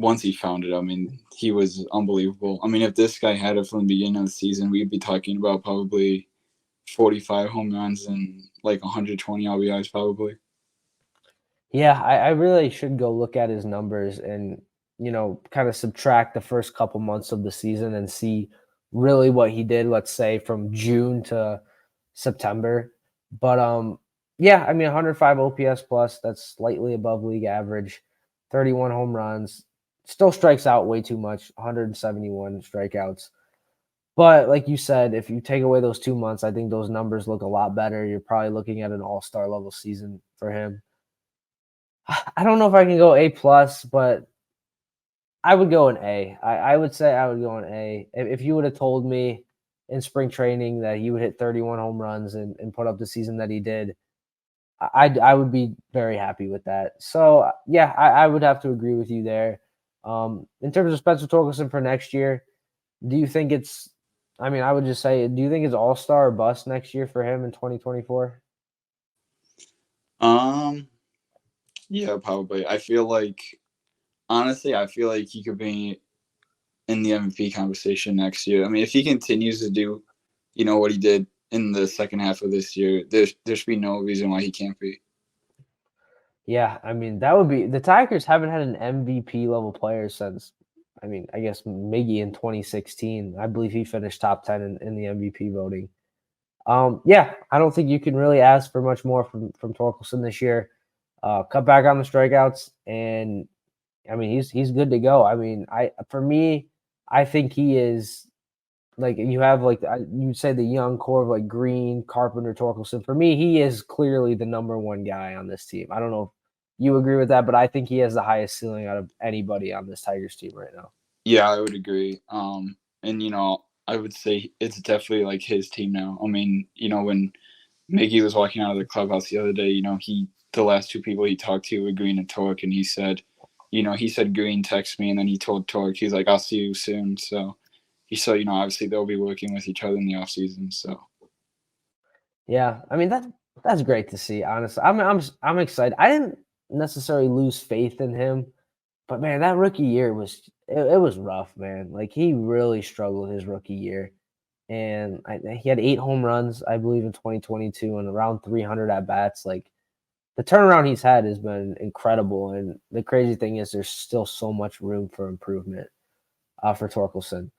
once he found it, I mean, he was unbelievable. I mean, if this guy had it from the beginning of the season, we'd be talking about probably 45 home runs and like 120 RBIs probably. Yeah, I really should go look at his numbers and, kind of subtract the first couple months of the season and see really what he did, let's say from June to September. But yeah, I mean 105 OPS plus, that's slightly above league average, 31 home runs, still strikes out way too much, 171 strikeouts. But like you said, if you take away those 2 months, I think those numbers look a lot better. You're probably looking at an all-star level season for him. I don't know if I can go A plus, but I would go an A. I would say I would go an A. If you would have told me in spring training that he would hit 31 home runs and put up the season that he did, I would be very happy with that. So yeah, I would have to agree with you there. In terms of Spencer Torkelson for next year, do you think it's? I mean, I would just say, do you think it's all star or bust next year for him in 2024? Um, yeah, probably. Honestly, I feel like he could be in the MVP conversation next year. I mean, if he continues to do, what he did in the second half of this year, there should be no reason why he can't be. Yeah, I mean, that would be the Tigers haven't had an MVP level player since, I mean, I guess Miggy in 2016. I believe he finished top 10 in the MVP voting. Yeah, I don't think you can really ask for much more from Torkelson this year. Cut back on the strikeouts, and I mean he's good to go. I mean, for me, I think he is like you have like you say the young core of like Green, Carpenter, Torkelson. For me, he is clearly the number one guy on this team. I don't know if you agree with that, but I think he has the highest ceiling out of anybody on this Tigers team right now. Yeah, I would agree. And I would say it's definitely like his team now. I mean, when Mickey was walking out of the clubhouse the other day, the last two people he talked to were Green and Torque, and he said Green texted me, and then he told Torque, he's like, I'll see you soon. So obviously they'll be working with each other in the off season. So Yeah, I mean that's great to see. Honestly, I'm excited. I didn't necessarily lose faith in him, but man, that rookie year it was rough, man. Like he really struggled his rookie year, and he had 8 home runs, I believe, in 2022, and around 300 at bats. Like the turnaround he's had has been incredible, and the crazy thing is, there's still so much room for improvement for Torkelson.